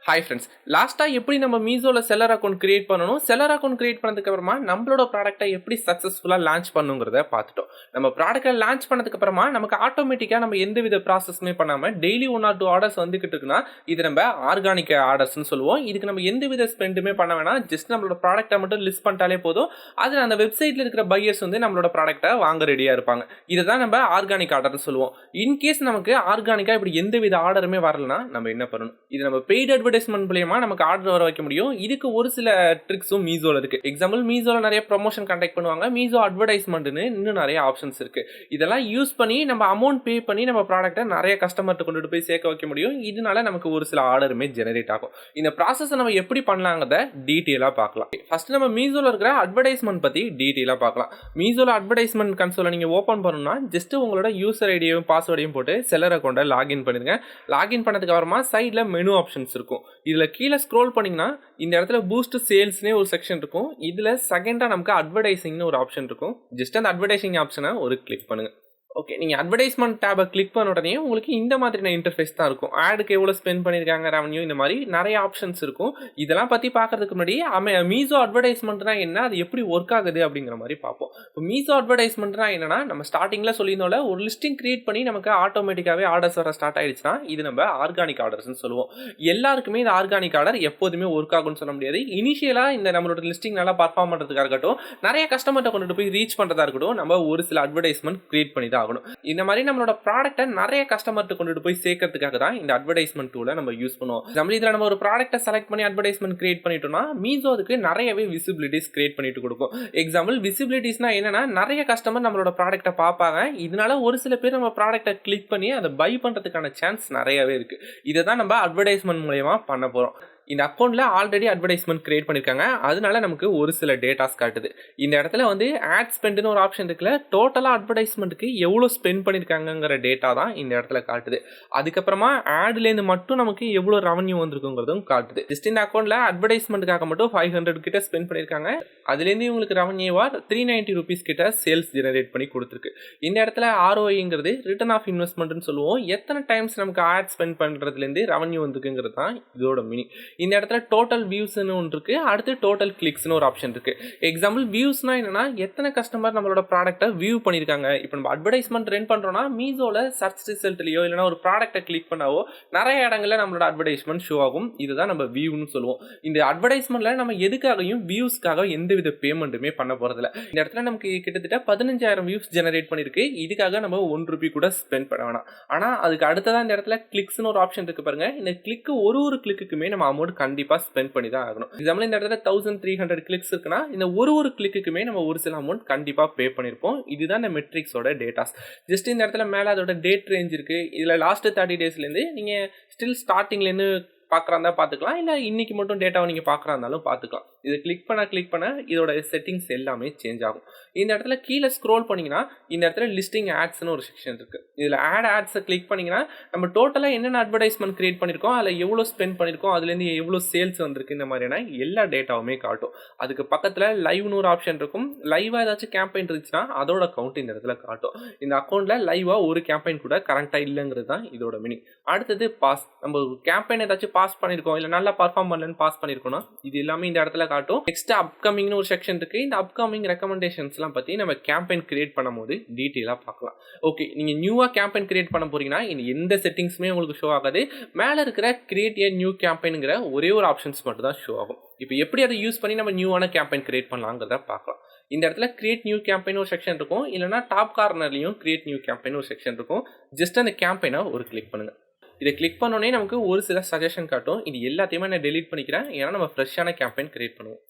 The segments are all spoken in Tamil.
ஹாய் ஃப்ரெண்ட்ஸ், லாஸ்ட்டாக எப்படி நம்ம மீஷோவில் செல்லர் அக்கௌண்ட் கிரியேட் பண்ணணும், செல்லர் அக்கௌண்ட் கிரியேட் பண்ணதுக்கப்புறமா நம்மளோட ப்ராடக்ட்டை எப்படி சக்ஸஸ்ஃபுல்லாக லான்ச் பண்ணுங்கிறத பார்த்துட்டோம். நம்ம ப்ராடக்ட்டை லான்ச் பண்ணதுக்கப்புறமா நமக்கு ஆட்டோமேட்டிக்காக நம்ம எந்த வித ப்ராசஸுமே பண்ணாமல் டெய்லி 1 or 2 ஆர்டர்ஸ் வந்துக்கிட்டு இருக்குன்னா இது நம்ம ஆர்கானிக் ஆர்டர்ஸ்னு சொல்லுவோம். இதுக்கு நம்ம எந்த வித ஸ்பெண்டுமே பண்ண வேணாம், ஜஸ்ட் நம்மளோட ப்ராடக்ட்டை மட்டும் லிஸ்ட் பண்ணிட்டாலே போதும். அது அந்த வெப்சைட்டில் இருக்கிற பையர்ஸ் வந்து நம்மளோட ப்ராடக்ட்டை வாங்க ரெடியாக இருப்பாங்க. இதை தான் நம்ம ஆர்கானிக் ஆர்டர்னு சொல்லுவோம். இன்கேஸ் நமக்கு ஆர்கானிக்காக இப்படி எந்த வித ஆர்டருமே வரலன்னா நம்ம என்ன பண்ணணும்? இது நம்ம பெய்டு அட்வர்டைஸ்மெண்ட் மூலமா நமக்கு ஆர்டர் வர வைக்க முடியும். இதுக்கு ஒரு சில ட்ரிக்ஸும் மீஷோல இருக்கு. எக்ஸாம்பிள், மீஷோல நிறைய ப்ரமோஷன் கண்டக்ட் பண்ணுவாங்க. மீஷோ அட்வர்டைஸ்மெண்ட்னு இன்னும் நிறைய ஆப்ஷன்ஸ் இருக்கு. இதெல்லாம் யூஸ் பண்ணி நம்ம அமௌண்ட் பே பண்ணி நம்ம ப்ராடக்ட்டை நிறைய கஸ்டமர்கிட்ட கொண்டுட்டு போய் சேர்க்க வைக்க முடியும். இதனால நமக்கு ஒரு சில ஆர்டருமே ஜெனரேட் ஆகும். இந்த ப்ராசஸை நம்ம எப்படி பண்ணலாங்கிறத டீட்டெயிலாக பார்க்கலாம். ஃபர்ஸ்ட் நம்ம மீஷோல இருக்கிற அட்வர்டைஸ்மெண்ட் பத்தி டீட்டெயிலாக பார்க்கலாம். மீஷோல அட்வர்டைஸ்மெண்ட் கன்சோலை நீங்க ஓபன் பண்ணணும்னா ஜஸ்ட் உங்களோட யூசர் ஐடியையும் பாஸ்வேர்டையும் போட்டு செல்லர் அக்கௌண்ட்டை லாகின் பண்ணிருங்க. லாகின் பண்ணதுக்கு அப்புறமா சைட்ல மெனு ஆப்ஷன்ஸ் இருக்கும். இதுல கீழே ஸ்க்ரோல் பண்ணீங்கன்னா இந்த இடத்துல பூஸ்ட் சேல்ஸ்னே ஒரு செக்ஷன் இருக்கும். இதுல செகண்டா நமக்கு அட்வர்டைசிங்னு ஒரு ஆப்ஷன் இருக்கும். ஜஸ்ட் அந்த அட்வர்டைசிங் ஆப்ஷனை ஒரு கிளிக் பண்ணுங்க. ஓகே, நீங்கள் அட்வர்டைஸ்மெண்ட் டேபை கிளிக் பண்ண உடனே உங்களுக்கு இந்த மாதிரியான இன்டர்ஃபேஸ் தான் இருக்கும். ஆடுக்கு எவ்வளோ ஸ்பெண்ட் பண்ணியிருக்காங்க, ரெவன்யூ, இந்த மாதிரி நிறைய ஆப்ஷன்ஸ் இருக்கும். இதெல்லாம் பற்றி பார்க்கறதுக்கு முன்னாடி மீஷோ அட்வர்டைஸ்மெண்ட்னா என்ன, அது எப்படி ஒர்க் ஆகுது அப்படிங்கிற மாதிரி பார்ப்போம். இப்போ மீஷோ அட்வர்டைஸ்மெண்ட்னா என்னன்னா, நம்ம ஸ்டார்டிங்கில் சொல்லியிருந்தோம்ல, ஒரு லிஸ்டிங் கிரியேட் பண்ணி நமக்கு ஆட்டோமேட்டிக்காகவே ஆர்டர்ஸ் வர ஸ்டார்ட் ஆயிடுச்சுன்னா இது நம்ம ஆர்கானிக் ஆர்டர்ஸ்னு சொல்லுவோம். எல்லாருக்குமே இந்த ஆர்கானிக் ஆர்டர் எப்போதுமே ஒர்க் ஆகும்னு சொல்ல முடியாது. இனிஷியலாக இந்த நம்மளோட லிஸ்டிங் நல்லா பர்ஃபார்ம் பண்ணுறதுக்காக இருக்கட்டும், நிறைய கஸ்டமர்கிட்ட கொண்டுட்டு போய் ரீச் பண்ணுறதா இருக்கட்டும், நம்ம ஒரு சில அட்வர்டைஸ்மெண்ட் கிரியேட் பண்ணி தான் ஆகணும். இந்த மாதிரி நம்மளோட ப்ராடக்ட்டை நிறைய கஸ்டமர்கிட்ட கொண்டுட்டு போய் சேர்க்கறதுக்காக தான் இந்த அட்வர்டைஸ்மெண்ட் டூலை நம்ம யூஸ் பண்ணுவோம். இதுல நம்ம ஒரு ப்ராடக்ட்டை செலக்ட் பண்ணி அட்வர்டைஸ்மெண்ட் கிரியேட் பண்ணிட்டோம்னா மீஷோ அதுக்கு நிறையவே விசிபிலிட்டிஸ் கிரியேட் பண்ணிட்டு கொடுக்கும். எக்ஸாம்பிள், விசிபிலிட்டிஸ்னா என்னன்னா, நிறைய கஸ்டமர் நம்மளோட ப்ராடக்ட்டை பார்ப்பாங்க. இதனால ஒரு சில பேர் நம்ம ப்ராடக்ட்டை கிளிக் பண்ணி அதை பை பண்றதுக்கான சான்ஸ் நிறையவே இருக்கு. இதை தான் நம்ம அட்வர்டைஸ்மெண்ட் மூலமா பண்ண போறோம். இந்த அக்கௌண்ட்ல ஆல்ரெடி அட்வர்டைஸ்மெண்ட் கிரியேட் பண்ணிருக்காங்க. அதனால நமக்கு ஒரு சில டேட்டாஸ் காட்டுது. இந்த இடத்துல வந்து ஆட் ஸ்பெண்ட்னு ஒரு ஆப்ஷன் இருக்குல்ல, டோட்டலா அட்வர்டைஸ்மெண்ட்டுக்கு எவ்வளோ ஸ்பெண்ட் பண்ணிருக்காங்கிற டேட்டா தான் இந்த இடத்துல காட்டுது. அதுக்கப்புறமா ஆட்லேருந்து மட்டும் நமக்கு எவ்வளோ ரெவன்யூ வந்திருக்குங்கிறதும் காட்டுது. ஜஸ்ட் இந்த அக்கௌண்ட்ல அட்வர்டைஸ்மெண்ட்டுக்காக மட்டும் 500 கிட்ட ஸ்பெண்ட் பண்ணிருக்காங்க. அதுலேருந்து இவங்களுக்கு ரெவன்யூவா 390 rupees கிட்ட சேல்ஸ் ஜெனரேட் பண்ணி கொடுத்துருக்கு. இந்த இடத்துல ROIங்கிறது ரிட்டர்ன் ஆஃப் இன்வெஸ்ட்மெண்ட்னு சொல்லுவோம். எத்தனை டைம்ஸ் நமக்கு ஆட் ஸ்பெண்ட் பண்றதுலேருந்து ரெவன்யூ வந்துருக்குங்கிறது தான் இதோட மீனிங். இந்த இடத்துல டோட்டல் வியூஸ்னு ஒன்று இருக்கு, அடுத்து டோட்டல் கிளிக்ஸ்னு ஒரு ஆப்ஷன் இருக்கு. எக்ஸாம்பிள், வியூஸ்னா என்னன்னா, எத்தனை கஸ்டமர் நம்மளோட ப்ராடக்ட்டை வியூ பண்ணிருக்காங்க. இப்போ நம்ம அட்வர்டைஸ்மெண்ட் ரன் பண்றோம்னா மீஷோல சர்ச் ரிசல்ட்லயோ இல்லைனா ஒரு ப்ராடக்ட்டை கிளிக் பண்ணாவோ நிறைய இடங்கள்ல நம்மளோட அட்வர்டைஸ்மெண்ட் ஷோ ஆகும். இதுதான் நம்ம வியூன்னு சொல்லுவோம். இந்த அட்வர்டைஸ்மெண்ட்ல நம்ம எதுக்காகவும் வியூஸ்க்காக எந்தவித பேமெண்ட்டுமே பண்ண போறதில்ல. இந்த இடத்துல நமக்கு கிட்டத்தட்ட 15,000 வியூஸ் ஜெனரேட் பண்ணிருக்கு. இதுக்காக நம்ம 1 ரூபி கூட ஸ்பெண்ட் பண்ண வேணாம். ஆனா அதுக்கு அடுத்ததான் இந்த இடத்துல கிளிக்ஸ்னு ஒரு ஆப்ஷன் இருக்கு பாருங்க. இந்த கிளிக்கு ஒரு கிளிக்குமே நம்ம அமௌண்ட் கண்டிப்பா ஸ்பெண்ட் பண்ணி தான் ஆகணும். எக்ஸாம்பிள், இந்த இடத்துல 1300 கிளிக்ஸ் இருக்குன்னா இந்த ஒரு கிளிக்குமே நம்ம ஒரு சில அமௌண்ட் கண்டிப்பா பே பண்ணிருப்போம். இதுதான் இந்த மெட்ரிக்ஸோட டேட்டாஸ். ஜஸ்ட் இந்த இடத்துல மேல அதோட டேட் ரேஞ்ச் இருக்கு. இதுல லாஸ்ட் 30 டேஸ்ல இருந்து நீங்க ஸ்டில் ஸ்டார்டிங்ல இருந்து பார்க்குறாந்தா பார்த்துக்கலாம், இல்லை இன்னைக்கு மட்டும் டேட்டாவை நீங்கள் பார்க்குறா இருந்தாலும் பார்த்துக்கலாம். இதை கிளிக் பண்ண இதோட செட்டிங்ஸ் எல்லாமே சேஞ்ச் ஆகும். இந்த இடத்துல கீழே ஸ்க்ரோல் பண்ணிங்கன்னா இந்த இடத்துல லிஸ்டிங் ஆட்ஸ்னு ஒரு செக்ஷன் இருக்குது. இதில் ஆட்ஸை கிளிக் பண்ணிங்கன்னா நம்ம டோட்டலாக என்னென்ன அட்வர்டைஸ்மெண்ட் கிரியேட் பண்ணியிருக்கோம், அதில் எவ்வளோ ஸ்பெண்ட் பண்ணியிருக்கோம், அதுலேருந்து எவ்வளோ சேல்ஸ் வந்திருக்கு, இந்த மாதிரியான எல்லா டேட்டாவுமே காட்டும். அதுக்கு பக்கத்தில் லைவ்னு ஒரு ஆப்ஷன் இருக்கும். லைவாக ஏதாச்சும் கேம்பெயின் இருந்துச்சுன்னா அதோட கவுண்ட் இந்த இடத்துல காட்டும். இந்த அக்கௌண்ட்டில் லைவாக ஒரு கேம்பெயின் கூட கரெக்டாக இல்லைங்கிறது தான் இதோட மீனிங். அடுத்தது பாஸ். நம்ம ஒரு கேம்பெயின் ஏதாச்சும் பாஸ் பண்ணிருக்கோம், இல்ல நல்லா பர்ஃபார்ம் பண்ணலன்னு பாஸ் பண்ணிருக்கோம்னா இது எல்லாமே இந்த இடத்துல காட்டும். நெக்ஸ்ட் அப்கமிங்னு ஒரு செக்ஷன் இருக்கு. இந்த அப்கமிங் ரெக்கமெண்டேஷன்ஸ்லாம் பத்தி நம்ம கேம்பெயின் கிரியேட் பண்ணும்போது டீடைலா பார்க்கலாம். ஓகே, நீங்க நியூவா கேம்பெயின் கிரியேட் பண்ண போறீங்கன்னா எந்த செட்டிங்ஸுமே உங்களுக்கு ஷோ ஆகாது. மேல இருக்கிற கிரியேட் ஏ நியூ கேம்பெயின்ங்கிற ஒரே ஒரு ஆப்ஷன்ஸ் மட்டும் தான் ஷோ ஆகும். இப்போ எப்படி அதை யூஸ் பண்ணி நம்ம நியூவான கேம்பெயின் கிரியேட் பண்ணலாங்கிறத பார்க்கலாம். இந்த இடத்துல கிரியேட் நியூ கேம்பெயின் ஒரு செக்ஷன் இருக்கும், இல்லைனா டாப் கார்னர்லையும் கிரியேட் நியூ கேம்பெயின் ஒரு செக்ஷன் இருக்கும். ஜஸ்ட் அந்த கேம்பெயினை ஒரு கிளிக் பண்ணுங்க. இதை கிளிக் பண்ணோன்னே நமக்கு ஒரு சில சஜஷன் காட்டும். இது எல்லாத்தையுமே நான் டெலீட் பண்ணிக்கிறேன், ஏன்னா நம்ம ஃப்ரெஷ்ஷான கேம்பெயின் கிரியேட் பண்ணுவோம்.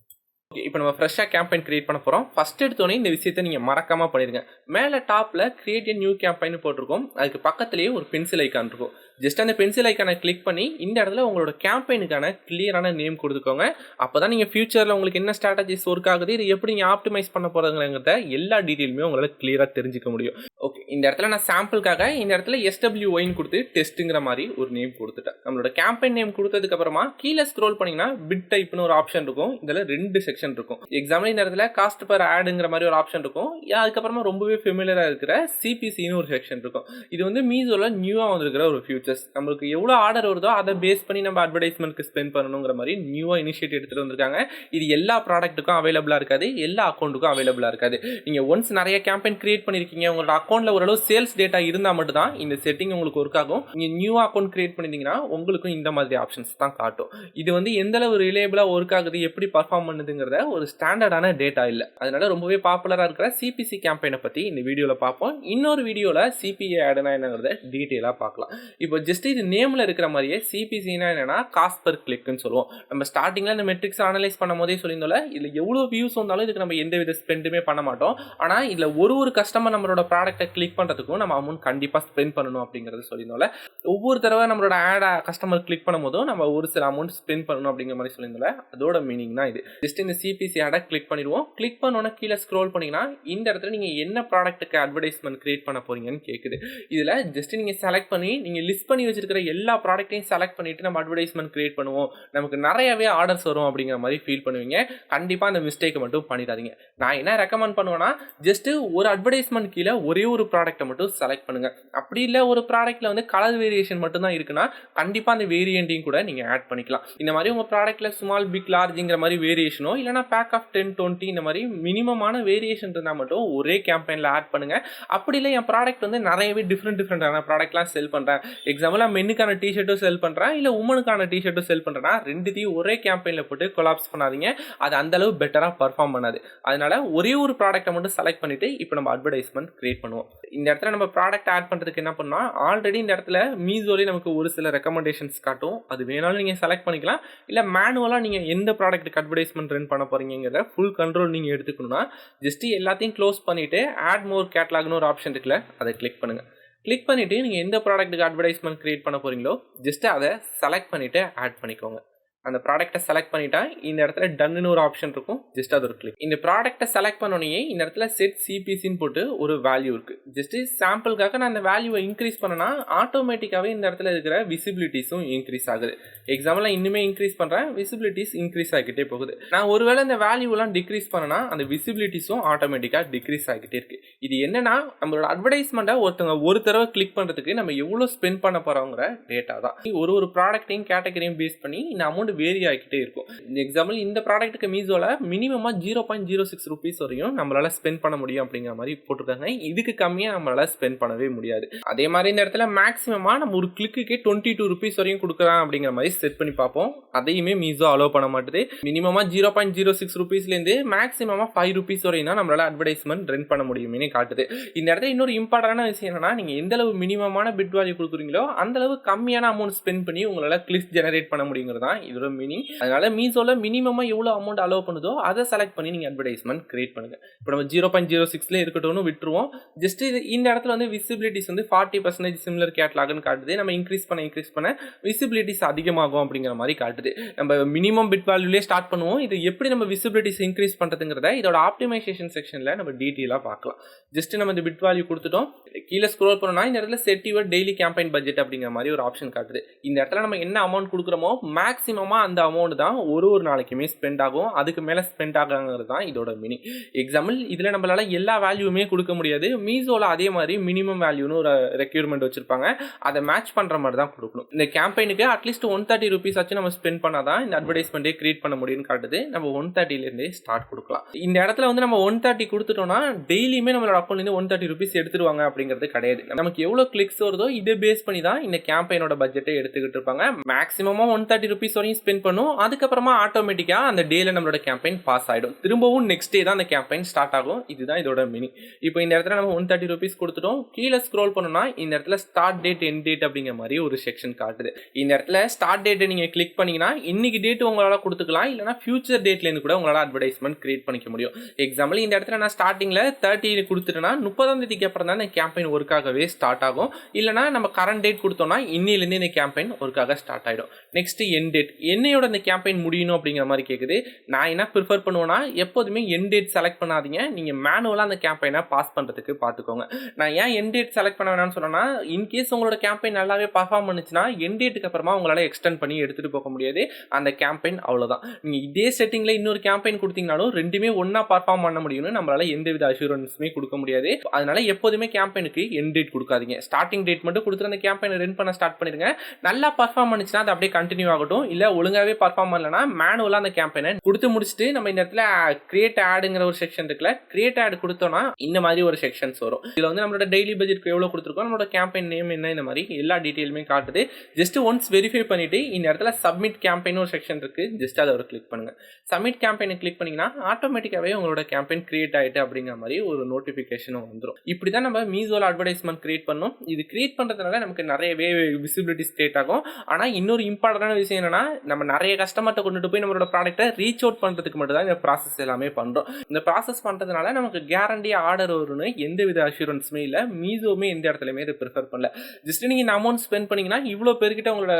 ஓகே, இப்போ நம்ம ஃப்ரெஷ்ஷாக கேம்பெயின் கிரியேட் பண்ண போகிறோம். ஃபர்ஸ்ட் எடுத்தோடனே இந்த விஷயத்தை நீங்கள் மறக்காமல் பண்ணிடுங்க. மேலே டாப்பில் கிரியேட் ஏ நியூ கேம்பெயின் போட்டிருக்கோம். அதுக்கு பக்கத்துலேயே ஒரு பென்சில் ஐக்கான் இருக்கும். ஜஸ்ட் அந்த பென்சில் ஐக்கானை கிளிக் பண்ணி இந்த இடத்துல உங்களோட கேம்பெயினுக்கான கிளியரான நேம் கொடுத்துக்கோங்க. அப்போ தான் நீங்கள் ஃபியூச்சரில் உங்களுக்கு என்ன ஸ்ட்ராட்டஜிஸ் ஒர்க் ஆகுது, இது எப்படி நீங்கள் ஆப்டிமைஸ் பண்ண போகிறதுங்கிறத எல்லா டீட்டெயிலுமே உங்களால் கிளியராக தெரிஞ்சுக்க முடியும். ஓகே, இந்த இடத்துல நான் சாம்பிளுக்காக இந்த இடத்துல SWYன்னு கொடுத்து டெஸ்ட்டுங்கிற மாதிரி ஒரு நேம் கொடுத்துட்டேன். நம்மளோட கேம்பெயின் நேம் கொடுத்ததுக்கு அப்புறமா கீழே ஸ்க்ரோல் பண்ணிங்கன்னா பிட் டைப்னு ஒரு ஆப்ஷன் இருக்கும். இதில் 2 செக்ஷன் செக்ஷன் இருக்கும். எக்ஸாம்பிள் இந்த இடத்துல காஸ்ட் பர் ஆடுங்கிற மாதிரி ஒரு ஆப்ஷன் இருக்கும். அதுக்கப்புறமா ரொம்பவே ஃபெமிலியரா இருக்கிற சிபிசின்னு ஒரு செக்ஷன் இருக்கும். இது வந்து மீஷோல நியூவா வந்திருக்கிற ஒரு ஃபியூச்சர்ஸ். நம்மளுக்கு எவ்வளவு ஆர்டர் வருதோ அதை பேஸ் பண்ணி நம்ம அட்வர்டைஸ்மெண்ட்க்கு ஸ்பெண்ட் பண்ணணுங்கிற மாதிரி நியூவா இனிஷியேட்டிவ் எடுத்துட்டு வந்திருக்காங்க. இது எல்லா ப்ராடக்ட்டுக்கும் அவைலபிளா இருக்காது, எல்லா அக்கௌண்ட்டுக்கும் அவைலபிளா இருக்காது. நீங்க ஒன்ஸ் நிறைய கேம்பெயின் கிரியேட் பண்ணிருக்கீங்க, உங்களோட அக்கௌண்ட்ல ஓரளவு சேல்ஸ் டேட்டா இருந்தா மட்டும் தான் இந்த செட்டிங் உங்களுக்கு ஒர்க் ஆகும். நீங்க நியூவா அக்கௌண்ட் கிரியேட் பண்ணிருந்தீங்கன்னா உங்களுக்கும் இந்த மாதிரி ஆப்ஷன்ஸ் தான் காட்டும். இது வந்து எந்த அளவு ரிலேபிளா ஒர்க் ஆகுது, எப்படி பர்ஃபார்ம் பண்ணுதுங்கிறத ஒரு ஸ்டாண்டர்டான டேட்டா இல்ல. அதனால ரொம்பவே பாப்புலரா இருக்கிற சிபிசி கேம்பெயினை பத்தி இந்த வீடியோல பார்ப்போம். இன்னொரு வீடியோல சிபிஏ ஆடுனா என்னங்கிறத டீடைலா பார்க்கலாம். இப்போ ஜஸ்ட் இது நேம்ல இருக்கிற மாதிரியே சிபிசினா என்னன்னா காஸ்ட் பர் கிளிக்னு சொல்லுவோம். நம்ம ஸ்டார்டிங்ல இந்த மெட்ரிக்ஸ் அனலைஸ் பண்ணும்போதே சொல்லியிருந்தோம்ல, இதுல எவ்வளவு வியூஸ் வந்தாலும் இதுக்கு நம்ம எந்த வித ஸ்பெண்டுமே பண்ண மாட்டோம். ஆனா இதுல ஒரு கஸ்டமர் நம்மளோட ப்ராடக்ட்டை கிளிக் பண்றதுக்கும் நம்ம அமௌண்ட் கண்டிப்பா ஸ்பெண்ட் பண்ணணும் அப்படிங்கறது சொல்லியிருந்தோம்ல. ஒவ்வொரு தடவை நம்மளோட ஆட கஸ்டமர் கிளிக் பண்ணும்போதும் நம்ம ஒரு சில அமௌண்ட் ஸ்பெண்ட் பண்ணணும் அப்படிங்கிற மாதிரி சொல்லியிருந்தோம்ல, அதோட மீனிங் தான் இது. ஜஸ்ட் இந்த சிபிசி ஆட கிளிக் பண்ணிடுவோம். கிளிக் பண்ணோன்னா கீழே ஸ்க்ரோல் பண்ணீங்கன்னா இந்த இடத்துல நீங்க என்ன ப்ராடக்ட்டுக்கு அட்வர்டைஸ்மெண்ட் கிரியேட் பண்ண போறீங்கன்னு கேக்குது. இதுல ஜஸ்ட் நீங்க செலக்ட் பண்ணி நீங்க லிஸ்ட் பண்ணி வச்சிருக்கிற எல்லா ப்ராடக்ட்டையும் செலக்ட் பண்ணிட்டு நம்ம அட்வர்டைஸ்மெண்ட் கிரியேட் பண்ணுவோம், நமக்கு நிறையவே ஆர்டர்ஸ் வரும் அப்படிங்கிற மாதிரி ஃபீல் பண்ணுவீங்க. கண்டிப்பா அந்த மிஸ்டேக்கை மட்டும் பண்ணிடாதீங்க. நான் என்ன ரெக்கமெண்ட் பண்ணுவேன்னா, ஜஸ்ட் ஒரு அட்வர்டைஸ்மெண்ட் கீழே ஒரே ஒரு ப்ராடக்ட்டை மட்டும் செலக்ட் பண்ணுங்க. அப்படி இல்லை ஒரு ப்ராடக்ட்ல வந்து கலர் வேரியேஷன் மட்டும் தான் இருக்குன்னா கண்டிப்பா அந்த வேரியண்ட்டையும் கூட நீங்க ஆட் பண்ணிக்கலாம். இந்த மாதிரி உங்க ப்ராடக்ட்ல ஸ்மால் பிக் லார்ஜ்ங்கிற மாதிரி வேரியேஷனோ இல்லைனா பேக் ஆஃப் 10 20 இந்த மாதிரி மினிமமான வேரியேஷன் இருந்தால் மட்டும் ஒரே கேம்பெயின்ல ஆட் பண்ணுங்க. அப்படி இல்லை என் ப்ராடக்ட் வந்து நிறையவே டிஃப்ரெண்டான ப்ராடக்ட்லாம் செல் பண்றேன், எக்ஸாம்பிள் நான் மென்னுக்கான டிஷர்ட்டும் செல் பண்றேன் இல்லை உமனுக்கான டிஷர்ட்டும் செல் பண்றேன்னா ரெண்டுத்தையும் ஒரே கேம்பெயின்ல போட்டு கொலாப்ஸ் பண்ணாதீங்க. அது அந்த அளவு பெட்டரா பர்ஃபார்ம் பண்ணாது. அதனால ஒரே ஒரு ப்ராடக்ட்டை மட்டும் செலக்ட் பண்ணிட்டு இப்போ நம்ம அட்வர்டைஸ்மெண்ட் கிரியேட் பண்ணுவோம். இந்த இடத்துல நம்ம ப்ராடக்ட் ஆட் பண்றதுக்கு என்ன பண்ணா, ஆல்ரெடி இந்த இடத்துல மீஷோலே நமக்கு ஒரு சில ரெக்கமெண்டேஷன்ஸ் காட்டும். அது வேணாலும் நீங்க செலக்ட் பண்ணிக்கலாம். இல்ல மேனுவலா நீங்க எந்த ப்ராடக்ட்டுக்கு அட்வர்டைஸ்மெண்ட் ரன் பண்ண போறீங்கங்கற ஃபுல் கண்ட்ரோல் நீங்க எடுத்துக்கணும்னா ஜஸ்ட் எல்லாத்தையும் க்ளோஸ் பண்ணிட்டு ஆட் மோர் கேட்டலாக்னு ஒரு ஆப்ஷன் இருக்குல்ல, அதை கிளிக் பண்ணுங்க. கிளிக் பண்ணிட்டு நீங்க எந்த ப்ராடக்ட்டுக்கு அட்வர்டைஸ்மெண்ட் கிரியேட் பண்ண போறீங்களோ ஜஸ்ட் அதை செலக்ட் பண்ணிட்டு ஆட் பண்ணிக்கோங்க. அந்த ப்ராடக்ட்டை செலக்ட் பண்ணிட்டா இந்த இடத்துல டன்னு ஒரு ஆப்ஷன் இருக்கும், ஜஸ்ட் அது ஒரு கிளிக். இந்த ப்ராடக்ட்டை செலக்ட் பண்ணோனே இந்த இடத்துல செட் சிபிசின்னு போட்டு ஒரு வேல்யூ இருக்கு. ஜஸ்ட் சாம்பிளுக்காக நான் அந்த வேல்யூவை இன்க்ரீஸ் பண்ணனா ஆட்டோமேட்டிக்காவே இந்த இடத்துல இருக்கிற விசிபிலிட்டிஸும் இன்க்ரீஸ் ஆகுது. எக்ஸாம்பிள் இன்னுமே இன்க்ரீஸ் பண்றேன், விசிபிலிட்டிஸ் இன்க்ரீஸ் ஆகிட்டே போகுது. நான் ஒருவேளை இந்த வேல்யூலாம் டிக்ரீஸ் பண்ணனா அந்த விசிபிலிட்டிஸும் ஆட்டோமேட்டிக்கா டிக்ரீஸ் ஆகிட்டே இருக்கு. இது என்னன்னா நம்மளோட அட்வர்டைஸ்மெண்ட்டை ஒருத்தவங்க ஒரு தடவை கிளிக் பண்றதுக்கு நம்ம எவ்வளவு ஸ்பெண்ட் பண்ண போறோங்கிற டேட்டா தான். ஒரு ப்ராடக்ட்டையும் கேட்டகரியும் பேஸ் பண்ணி இந்த அமௌண்ட் வேரி ஆகிட்டே இருக்கும். எக்ஸாம்பிள் இந்த ப்ராடக்ட்டுக்கு மீஷோல மினிமமா 0.06 ரூபீஸ் வரையும் நம்மளால ஸ்பெண்ட் பண்ண முடியும் அப்படிங்கிற மாதிரி போட்டிருக்காங்க. இதுக்கு கம்மியா நம்மளால ஸ்பெண்ட் பண்ணவே முடியாது. அதே மாதிரி இந்த இடத்துல மேக்ஸிமமா நம்ம ஒரு கிளிக்கு 22 ரூபீஸ் வரையும் கொடுக்கலாம் அப்படிங்கிற மாதிரி செட் பண்ணி பார்ப்போம். அதையுமே மீஷோ அலோவ் பண்ண மாட்டுது. மினிமமா 0.06 ரூபீஸ்ல இருந்து மேக்ஸிமமா 5 ரூபீஸ் வரையும் தான் நம்மளால அட்வர்டைஸ்மெண்ட் ரன் பண்ண முடியும்னு காட்டுது. இந்த இடத்துல இன்னொரு இம்பார்ட்டன்டான விஷயம் என்னன்னா, நீங்க எந்த அளவு மினிமமான பிட் வேல்யூ கொடுக்குறீங்களோ அந்த அளவு கம்மியான அமௌண்ட் ஸ்பெண்ட் பண்ணி உங்களால கிளிக்ஸ் ஜெனரேட் பண்ண முடியுங்கிறது தான் இதோட மீனிங். அதனால மீஷோல மினிமமா எவ்வளவு அமௌண்ட் அலோவ் பண்ணுதோ அதை செலக்ட் பண்ணி நீங்க அட்வர்டைஸ்மெண்ட் கிரியேட் பண்ணுங்க. இப்போ நம்ம 0.06ல இருக்கட்டும்னு விட்டுருவோம். ஜஸ்ட் இந்த இடத்துல வந்து விசிபிலிட்டிஸ் வந்து 40% சிமிலர் கேட்டலாக்னு காட்டுது. நம்ம இன்க்ரீஸ் பண்ண விசிபிலிட்டிஸ் அதிகமாகும் அப்படிங்கிற மாதிரி காட்டுது. நம்ம மினிமம் பிட் வேல்யூலே ஸ்டார்ட் பண்ணுவோம். இது எப்படி நம்ம விசிபிலிட்டிஸ் இன்க்ரீஸ் பண்றதுங்கிறத இதோட ஆப்டிமைசேஷன் செக்ஷன்ல நம்ம டீடைலா பார்க்கலாம். ஜஸ்ட் நம்ம இந்த பிட் வேல்யூ கொடுத்துட்டோம். கீழே ஸ்க்ரோல் பண்ணோம்னா இந்த இடத்துல set your daily campaign budget அப்படிங்கிற மாதிரி ஒரு ஆப்ஷன் காட்டுது. இந்த இடத்துல நம்ம என்ன அமௌண்ட் கொடுக்குறோமோ மேக்ஸிமமா அந்த அமௌண்ட் தான் ஒரு நாளைக்குமே ஸ்பெண்ட் ஆகும். அதுக்கு மேல ஸ்பெண்ட் ஆகாங்கிறது தான் இதோட மீனிங். எக்ஸாம்பிள் இதுல நம்மளால எல்லா வேல்யூமே கொடுக்க முடியாது. மீஷோல அதே மாதிரி மினிமம் வேல்யூன்னு ஒரு ரெக்யூர்மெண்ட் வச்சிருப்பாங்க. அதை மேட்ச் பண்ற மாதிரி தான் கொடுக்கணும். இந்த கேம்பெயினுக்கு அட்லீஸ்ட் 130 ரூபீஸ் ஆச்சு நம்ம ஸ்பெண்ட் பண்ணாதான் இந்த அட்வர்டைஸ்மெண்ட்டே கிரியேட் பண்ண முடியும்னு காட்டுது. நம்ம 130ல இருந்தே ஸ்டார்ட் கொடுக்கலாம். இந்த இடத்துல வந்து நம்ம 130 கொடுத்துட்டோம்னா டெய்லியுமே நம்மளோட அக்கௌண்ட்ல இருந்து 130 ரூபீஸ் எடுத்துருவாங்க அப்படிங்கிறது கிடையாது. நமக்கு எவ்வளவு கிளிக்ஸ் வருதோ இதை பேஸ் பண்ணி தான் இந்த கேம்பெயினோட பட்ஜெட்டை எடுத்துக்கிட்டு இருப்பாங்க. மேக்ஸிமமா 130 ரூபீஸ் வரையும் ஸ்பெண்ட் பண்ணும். அதுக்கப்புறமா ஆட்டோமேட்டிக்கா அந்த டேல நம்மளோட கேம்பெயின் பாஸ் ஆயிடும். திரும்பவும் நெக்ஸ்ட் டே தான் அந்த கேம்பெயின் ஸ்டார்ட் ஆகும். இதுதான் இதோட மீனிங். இப்போ இந்த இடத்துல நம்ம 130 ரூபீஸ் கொடுத்துட்டோம். கீழே ஸ்க்ரோல் பண்ணோம்னா இந்த இடத்துல ஸ்டார்ட் டேட் எண்ட் டேட் அப்படிங்கிற மாதிரி ஒரு செக்ஷன் காட்டுது. இந்த இடத்துல ஸ்டார்ட் டேட்டை நீங்க கிளிக் பண்ணீங்கன்னா இன்னைக்கு டேட் உங்களால கொடுத்துக்கலாம், இல்லைனா ஃபியூச்சர் டேட்ல இருந்து கூட உங்களால அட்வர்டைஸ்மெண்ட் கிரியேட் பண்ணிக்க முடியும். எக்ஸாம்பிள் இந்த இடத்துல நான் ஸ்டார்டிங்ல 30 கொடுத்துட்டேன்னா 30ஆம் தேதிக்கு அப்புறம் தான் இந்த கேம்பெயின் ஒர்க் ஆகவே ஸ்டார்ட் ஆகும். இல்லைனா நம்ம கரண்ட் டேட் கொடுத்தோம்னா இன்னிலிருந்து இந்த கேம்பெயின் ஒர்க் ஆக ஸ்டார்ட் ஆயிடும். நெக்ஸ்ட் எண்ட் என்னையோட இந்த கேம்பெயின் முடியணும் அப்படிங்கிற மாதிரி கேட்குது. நான் என்ன ப்ரிஃபர் பண்ணுவேன்னா, எப்போதுமே எண்ட் டேட் செலக்ட் பண்ணாதீங்க. நீங்கள் மேனுவலாக அந்த கேம்பெயினை பாஸ் பண்ணுறதுக்கு பார்த்துக்கோங்க. நான் ஏன் எண்ட் டேட் செலக்ட் பண்ண வேணாம்னு சொன்னேன்னா, இன்கேஸ் உங்களோட கேம்பெயின் நல்லாவே பர்ஃபார்ம் பண்ணுச்சுன்னா எண்ட் டேட்டுக்கு அப்புறமா உங்களால் எக்ஸ்டெண்ட் பண்ணி எடுத்துகிட்டு போக முடியாது. அந்த கேம்பெயின் அவ்வளோதான். நீங்கள் இதே செட்டிங்கில் இன்னொரு கேம்பெயின் கொடுத்தீங்கனாலும் ரெண்டுமே ஒன்றா பர்ஃபார்ம் பண்ண முடியும்னு நம்மளால் எந்தவித அஷூரன்ஸுமே கொடுக்க முடியாது. அதனால எப்போதுமே கேம்பெயினுக்கு எண்ட் டேட் கொடுக்காதீங்க. ஸ்டார்டிங் டேட் மட்டும் கொடுத்துட்டு அந்த கேம்பெயினை ரன் பண்ண ஸ்டார்ட் பண்ணிடுங்க. நல்லா பர்ஃபார்ம் பண்ணுச்சுன்னா அது அப்படியே கண்டினியூ ஆகட்டும். இல்லை ஒழுங்காகவே பர்ஃபார்ம் பண்ணலன்னா மேனுவலாக அந்த கேம்பெயினை கொடுத்து முடிச்சுட்டு நம்ம இந்த இடத்துல கிரியேட் ஆடுங்கிற ஒரு செக்ஷன் இருக்குல்ல, கிரியேட் ஆட் கொடுத்தோம்னா இந்த மாதிரி ஒரு செக்ஷன்ஸ் வரும். இதில் வந்து நம்மளோட டெய்லி பட்ஜெட்க்கு எவ்வளோ கொடுத்துருக்கோம், நம்மளோட கேம்பெயின் நேம் என்ன, இந்த மாதிரி எல்லா டீட்டெயிலுமே காட்டுது. ஜஸ்ட் ஒன்ஸ் வெரிஃபை பண்ணிட்டு இந்த இடத்துல சப்மிட் கேம்பெயின் ஒரு செக்ஷன் இருக்கு. ஜஸ்ட் அதை ஒரு கிளிக் பண்ணுங்க. சப்மிட் கேம்பெயினை கிளிக் பண்ணீங்கன்னா ஆட்டோமேட்டிக்காவே உங்களோட கேம்பெயின் கிரியேட் ஆயிட்டு அப்படிங்கிற மாதிரி ஒரு நோட்டிஃபிகேஷனும் வந்துடும். இப்படி தான் நம்ம மீஷோல அட்வர்டைஸ்மெண்ட் கிரியேட் பண்ணோம். இது கிரியேட் பண்றதுனால நமக்கு நிறையவே விசிபிலிட்டி ஸ்டேட் ஆகும். ஆனால் இன்னொரு இம்பார்ட்டன்டான விஷயம் என்னன்னா, நம்ம நிறைய கஸ்டமர்கிட்ட கொண்டுட்டு போய் நம்மளோட ப்ராடக்ட்டை ரீச் அவுட் பண்றதுக்கு மட்டும் தான் இந்த ப்ராசஸ் எல்லாமே பண்றோம். இந்த ப்ராசஸ் பண்றதுனால நமக்கு கேரண்டி ஆர்டர் வரும்னு எந்தவித அஷூரன்ஸுமே இல்லை. மீஷோவுமே எந்த இடத்துலையுமே இதை ப்ரிஃபர் பண்ணல. ஜஸ்ட் நீங்க இந்த அமௌண்ட் ஸ்பெண்ட் பண்ணீங்கன்னா இவ்வளோ பேர்கிட்ட உங்களோட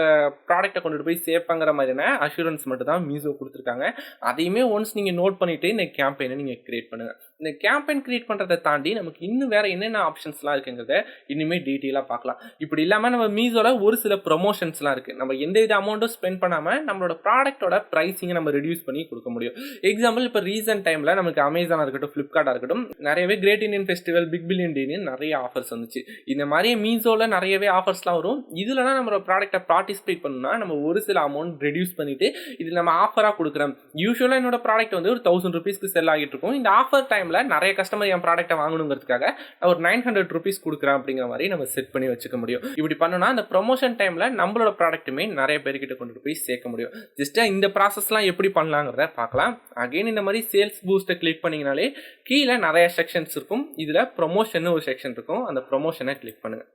ப்ராடக்ட்டை கொண்டுட்டு போய் சேர்ப்பாங்கிற மாதிரியான அஷூரன்ஸ் மட்டும் தான் மீஷோ கொடுத்துருக்காங்க. அதையுமே ஒன்ஸ் நீங்க நோட் பண்ணிட்டு இந்த கேம்பெயினை நீங்க கிரியேட் பண்ணுங்க. இந்த கேம்பெயின் கிரியேட் பண்ணுறதை தாண்டி நமக்கு இன்னும் வேறு என்னென்ன ஆப்ஷன்ஸ்லாம் இருக்குங்கிறத இனிமேல் டீட்டெயிலாக பார்க்கலாம். இப்படி இல்லாமல் நம்ம மீஷோவில் ஒரு சில ப்ரொமோஷன்ஸ்லாம் இருக்குது. நம்ம எந்த வித அமௌண்ட்டும் ஸ்பெண்ட் பண்ணாமல் நம்மளோட ப்ராடக்ட்டோட ப்ரைஸிங்கை நம்ம ரெடியூஸ் பண்ணி கொடுக்க முடியும். எக்ஸாம்பிள் இப்போ ரீசன்ட் டைமில் நமக்கு அமேசானாக இருக்கட்டும், ஃப்ளிப்கார்ட்டாக இருக்கட்டும், நிறையவே great Indian festival, big billion டேன்னு நிறைய ஆஃபர்ஸ் வந்துச்சு. இந்த மாதிரி மீஷோவில் நிறையவே ஆஃபர்ஸ்லாம் வரும். இதுலலாம் நம்மளோட ப்ராடக்ட்டை பார்ட்டிசிபேட் பண்ணணும்னா நம்ம ஒரு சில அமௌண்ட் ரெடியூஸ் பண்ணிவிட்டு இதில் நம்ம ஆஃபராக கொடுக்குறோம். யூஸ்வலாக என்னோட ப்ராடக்ட் வந்து ஒரு 1000 rupeesக்கு செல் ஆகிட்டு இருக்கும். இந்த ஆஃபர் டைம் நிறைய கஸ்டமர் என் ப்ராடக்ட்டை வாங்கணுங்கிறதுக்காக நான் ஒரு 900 rupees கொடுக்குறேன் அப்படிங்கிற மாதிரி நம்ம செட் பண்ணி வச்சுக்க முடியும். இப்படி பண்ணோம்னா அந்த ப்ரொமோஷன் டைம்ல நம்மளோட ப்ராடக்ட்டுமே நிறைய பேர்கிட்ட கொண்டு போய் சேர்க்க முடியும். ஜஸ்ட் இந்த ப்ராசஸ்லாம் எப்படி பண்ணலாங்கிறத பார்க்கலாம். அகைன் இந்த மாதிரி சேல்ஸ் பூஸ்ட்டை கிளிக் பண்ணீங்கனாலே கீழே நிறைய செக்ஷன்ஸ் இருக்கும். இதில் ப்ரொமோஷன் ஒரு செக்ஷன் இருக்கும். அந்த ப்ரொமோஷனை கிளிக் பண்ணுங்க.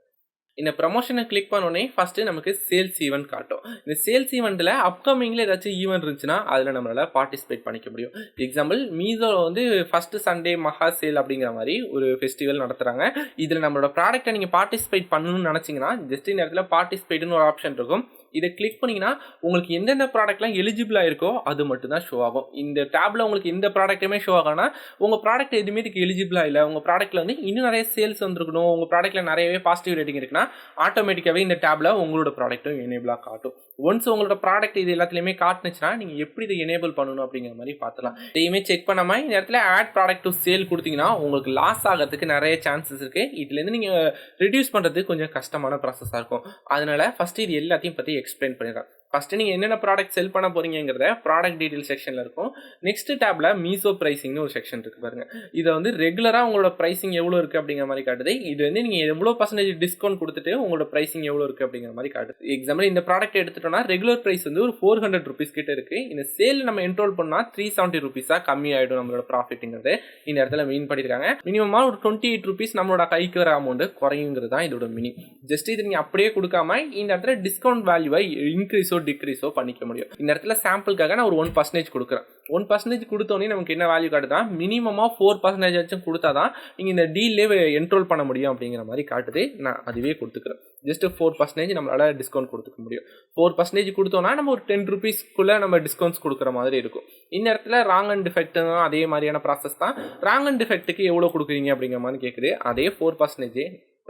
இந்த ப்ரமோஷனை கிளிக் பண்ணோடனே ஃபஸ்ட்டு நமக்கு சேல்ஸ் ஈவெண்ட் காட்டும். இந்த சேல்ஸ் ஈவெண்ட்டில் அப்கமிங்கில் ஏதாச்சும் ஈவெண்ட் இருந்துச்சுன்னா அதில் நம்மளால் பார்ட்டிசிபேட் பண்ணிக்க முடியும். எக்ஸாம்பிள் மீஷோவில் வந்து ஃபஸ்ட்டு சண்டே மஹா சேல் அப்படிங்கிற மாதிரி ஒரு ஃபெஸ்டிவல் நடத்துகிறாங்க. இதில் நம்மளோட ப்ராடக்ட்டை நீங்கள் பார்ட்டிசிபேட் பண்ணணும்னு நினச்சிங்கன்னா ஜஸ்ட் இந்த இடத்துல பார்ட்டிசிபேட்னு ஒரு ஆப்ஷன் இருக்கும். இதை கிளிக் பண்ணிங்கன்னா உங்களுக்கு எந்தெந்த ப்ராடக்ட்லாம் எலிஜிபிளாக இருக்கோ அது மட்டும் தான் ஷோ ஆகும். இந்த டேப்பில் உங்களுக்கு எந்த ப்ராடக்ட்டுமே ஷோ ஆகனா உங்கள் ப்ராடக்ட் எதுவுமே இதுக்கு எலிஜிபிளாக இல்லை, உங்கள் ப்ராடக்ட்டில் வந்து இன்னும் நிறைய சேல்ஸ் வந்துருக்கணும், உங்கள் ப்ராடக்ட்டில் நிறையவே பாசிட்டிவ் ரேட்டிங் இருக்குன்னா ஆட்டோமேட்டிக்காகவே இந்த டேப்பில் உங்களோட ப்ராடக்ட்டும் எனேபிளாக காட்டும். ஒன்ஸ் உங்களோட ப்ராடக்ட் இது எல்லாத்துலேயுமே காட்டுனுச்சுன்னா நீங்கள் எப்படி இதை எனேபிள் பண்ணணும் அப்படிங்கிற மாதிரி பார்த்துலாம். இதையுமே செக் பண்ணாமல் இந்த இடத்துல ஆட் ப்ராடக்ட் டு சேல் கொடுத்தீங்கன்னா உங்களுக்கு லாஸ் ஆகிறதுக்கு நிறைய சான்சஸ் இருக்குது. இதுலேருந்து நீங்கள் ரெடியூஸ் பண்ணுறது கொஞ்சம் கஷ்டமான ப்ராசஸாக இருக்கும். அதனால் ஃபஸ்ட்டு இது எல்லாத்தையும் பற்றி எக்ஸ்பிளைன் பண்ணிடுறேன். ஃபஸ்ட்டு நீங்கள் என்னென்ன ப்ராடக்ட் செல் பண்ண போகிறீங்கிறத ப்ராடக்ட் டீட்டெயில் செக்ஷனில் இருக்கும். நெக்ஸ்ட் டேப்பில் மீஷோ ப்ரைசிங்னு ஒரு செக்ஷன் இருக்குது பாருங்கள். இதை வந்து ரெகுலராக உங்களோட ப்ரைசிங் எவ்வளோ இருக்குது அப்படிங்கிற மாதிரி காட்டுது. இது வந்து நீங்கள் எவ்வளோ பர்சன்டேஜ் டிஸ்கவுண்ட் கொடுத்துட்டு உங்களோட ப்ரைசிங் எவ்வளோ இருக்குது அப்படிங்கிற மாதிரி காட்டுது. எக்ஸாம்பிள் இந்த ப்ராடக்ட் எடுத்துட்டோம்னா ரெகுலர் ப்ரைஸ் வந்து ஒரு 400 rupees கிட்ட இருக்குது. இந்த சேல் நம்ம என்ரோல் பண்ணால் 370 rupees கம்மி ஆகிடும் நம்மளோட ப்ராஃபிட்டுங்கிறது இந்த இடத்துல மீன் பண்ணியிருக்காங்க. மினிமமாக ஒரு 28 rupees நம்மளோட கைக்கு வர அமௌண்ட் குறையுங்கிறது தான் இதோட மினி. ஜஸ்ட் இது நீங்கள் அப்படியே கொடுக்காம இந்த இடத்துல டிஸ்கவுண்ட் வேல்யூவை இன்க்ரீஸோ டிக்ரீஸோ பண்ணிக்க முடியும். இந்த இடத்துல சாம்பிளுக்காக நான் ஒரு 1% கொடுக்குறேன். 1% கொடுத்தோன்னே நமக்கு என்ன வேல்யூ காட்டுதா, மினிமமாக 4% ஆச்சும் கொடுத்தா தான் நீங்கள் இந்த டீல்லே என்ரோல் பண்ண முடியும் அப்படிங்கிற மாதிரி காட்டுது. நான் அதுவே கொடுத்துக்கிறேன். ஜஸ்ட் 4% நம்மளால் டிஸ்கவுண்ட் கொடுத்துக்க முடியும். 4% கொடுத்தோன்னா நம்ம ஒரு 10 rupeesக்குள்ளே நம்ம டிஸ்கவுண்ட்ஸ் கொடுக்குற மாதிரி இருக்கும். இந்த இடத்துல ராங் அண்ட் டிஃபெக்ட்டும் அதே மாதிரியான ப்ராசஸ் தான். ராங் அண்ட் டிஃபெக்ட்டுக்கு எவ்வளோ கொடுக்குறீங்க அப்படிங்கிற மாதிரி கேட்குது. அதே 4%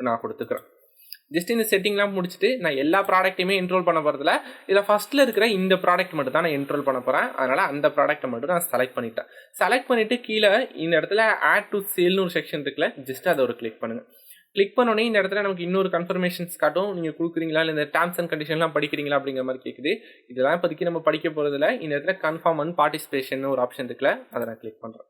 நான் கொடுத்துக்கிறேன். ஜஸ்ட் இந்த செட்டிங்லாம் முடிச்சுட்டு நான் எல்லா ப்ராடக்ட்டையுமே என்ரோல் பண்ண போகிறதுல இதில் ஃபஸ்ட்டில் இருக்கிற இந்த ப்ராடக்ட் மட்டும் தான் நான் என்ரோல் பண்ண போகிறேன். அதனால் அந்த ப்ராடக்ட்டை மட்டும் நான் செலக்ட் பண்ணிட்டேன். செலக்ட் பண்ணிவிட்டு கீழே இந்த இடத்துல ஆட் டு சேல்னு ஒரு செக்ஷன் இருக்குல்ல, ஜஸ்ட் அதை ஒரு கிளிக் பண்ணுங்கள். கிளிக் பண்ணோன்னே இந்த இடத்துல நமக்கு இன்னொரு கன்ஃபர்மேஷன்ஸ் காட்டும். நீங்கள் கொடுக்குறீங்களா இல்லை இந்த டேர்ம்ஸ் அண்ட் கண்டிஷன்லாம் படிக்கிறீங்களா அப்படிங்கிற மாதிரி கேட்குது. இதெல்லாம் இப்போதைக்கு நம்ம படிக்க போகிறதுல இந்த இடத்துல கன்ஃபார்ம் அண்ட் பார்ட்டிசிபேஷன் ஒரு ஆப்ஷன் இருக்குல்ல, அதை நான் கிளிக் பண்ணுறேன்.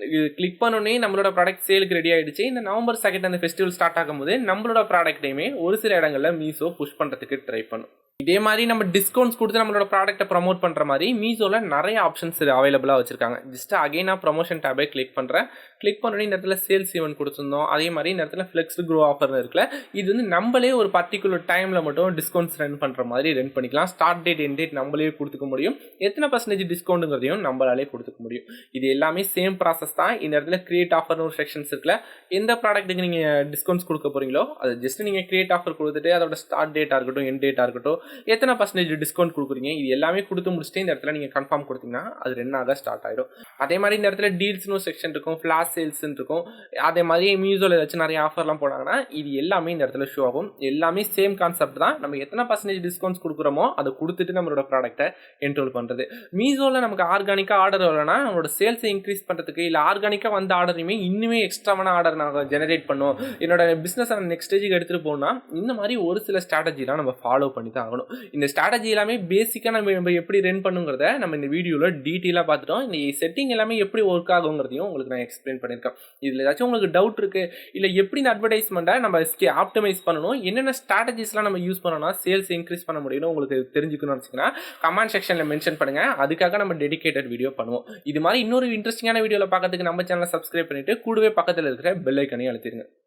இது கிளிக் பண்ணோன்னே நம்மளோட ப்ராடக்ட் சேலுக்கு ரெடி ஆகிடுச்சு. இந்த November 2 அந்த ஃபெஸ்டிவல் ஸ்டார்ட் ஆகும்போது நம்மளோட ப்ராடக்ட்டையுமே ஒரு சில இடங்களில் மீஷோ புஷ் பண்ணுறதுக்கு ட்ரை பண்ணும். இதே மாதிரி நம்ம டிஸ்கவுண்ட்ஸ் கொடுத்து நம்மளோட ப்ராடக்ட்டை ப்ரமோட் பண்ணுற மாதிரி மீஷோவில் நிறைய ஆப்ஷன்ஸ் அவைலபிளாக வச்சுருக்காங்க. ஜஸ்ட் அகைன் நான் ப்ரமோஷன் டேபை கிளிக் பண்ணுறேன். கிளிக் பண்ணோன்னே இந்த இடத்துல சேல்ஸ் ஈவெண்ட் கொடுத்துருந்தோம். அதே மாதிரி இந்த இடத்துல ஃப்ளெக்ஸ்டு க்ரோ ஆஃபர்னு இருக்குல்ல, இது வந்து நம்மளே ஒரு பர்டிகுலர் டைமில் மட்டும் டிஸ்கவுண்ட்ஸ் ரன் பண்ணுற மாதிரி ரன் பண்ணிக்கலாம். ஸ்டார்ட் டேட் எண்ட் டேட் நம்மளே கொடுத்துக்க முடியும். எத்தனை % டிஸ்கவுண்ட்டுங்கிறதையும் நம்மளாலே கொடுத்துக்க முடியும். இது எல்லாமே சேம் ப்ராசஸ் ப்ராசஸ் தான் இந்த இடத்துல கிரியேட் ஆஃபர்னு ஒரு செக்ஷன்ஸ் இருக்குல்ல. எந்த ப்ராடக்ட்டுக்கு நீங்கள் டிஸ்கவுண்ட்ஸ் கொடுக்க போகிறீங்களோ அது ஜஸ்ட் நீங்கள் கிரியேட் ஆஃபர் கொடுத்துட்டு அதோட ஸ்டார்ட் டேட்டாக இருக்கட்டும், எண்ட் டேட்டாக இருக்கட்டும், எத்தனை பர்சன்டேஜ் டிஸ்கவுண்ட் கொடுக்குறீங்க, இது எல்லாமே கொடுத்து முடிச்சுட்டு இந்த இடத்துல நீங்கள் கன்ஃபார்ம் கொடுத்தீங்கன்னா அது 2 ஸ்டார்ட் ஆகிடும். அதே மாதிரி இந்த இடத்துல டீல்ஸ்னு ஒரு செக்ஷன் இருக்கும், ஃப்ளாஷ் சேல்ஸ்ன்னு இருக்கும். அதே மாதிரி மீஷோவில் ஏதாச்சும் நிறைய ஆஃபர்லாம் போனாங்கன்னா இது எல்லாமே இந்த இடத்துல ஷோ ஆகும். எல்லாமே சேம் கான்செப்ட் தான். நம்ம எத்தனை பர்சன்டேஜ் டிஸ்கவுண்ட்ஸ் கொடுக்குறோமோ அதை கொடுத்துட்டு நம்மளோட ப்ராடக்ட்டை என்ரோல் பண்ணுறது. மீஷோவில் நமக்கு ஆர்கானிக்காக ஆர்டர் வரலன்னா நம்மளோட சேல்ஸை இன்க்ரீஸ் பண்ணுறதுக்கு இல்லை ஆர்கானிக்காக வந்த ஆர்டரையுமே இன்னுமே எக்ஸ்ட்ராவான ஆர்டர் நாங்கள் ஜெனரேட் பண்ணோம், என்னோட பிஸ்னஸை நெக்ஸ்ட் ஸ்டேஜுக்கு எடுத்துகிட்டு போகணும்னா இந்த மாதிரி ஒரு சில ஸ்ட்ராட்டஜிலாம் நம்ம ஃபாலோ பண்ணி தான் ஆகணும். இந்த ஸ்ட்ராட்டஜி எல்லாமே பேசிக்காக நம்ம எப்படி ரன் பண்ணுங்கிறத நம்ம இந்த வீடியோவில் டீட்டெயிலாக பார்த்துட்டோம். இந்த செட்டிங் எல்லாமே எப்படி ஒர்க் ஆகுங்கிறதையும் உங்களுக்கு நான் எக்ஸ்பிளைன் பண்ணியிருக்கேன். இதில் ஏதாச்சும் உங்களுக்கு டவுட் இருக்குது, இல்லை எப்படி இந்த அட்வர்டைஸ்மெண்ட்டை நம்ம ஆப்டிமைஸ் பண்ணணும், என்னென்ன ஸ்ட்ராட்டஜிஸ்லாம் நம்ம யூஸ் பண்ணணும்னா சேல்ஸ் இன்க்ரீஸ் பண்ண முடியும்னு உங்களுக்கு தெரிஞ்சுக்கணும்னு நினச்சிங்கன்னா கமெண்ட் செக்ஷனில் மென்ஷன் பண்ணுங்கள். அதுக்காக நம்ம டெடிகேட்டட் வீடியோ பண்ணுவோம். இது மாதிரி இன்னொரு இன்ட்ரெஸ்டிங்கான வீடியோவில் பார்க்கறதுக்கு நம்ம சேனலை சப்ஸ்கிரைப் பண்ணிவிட்டு கூடவே பக்கத்தில் இருக்கிற பெல் ஐக்கனையும் அழுத்திடுங்க.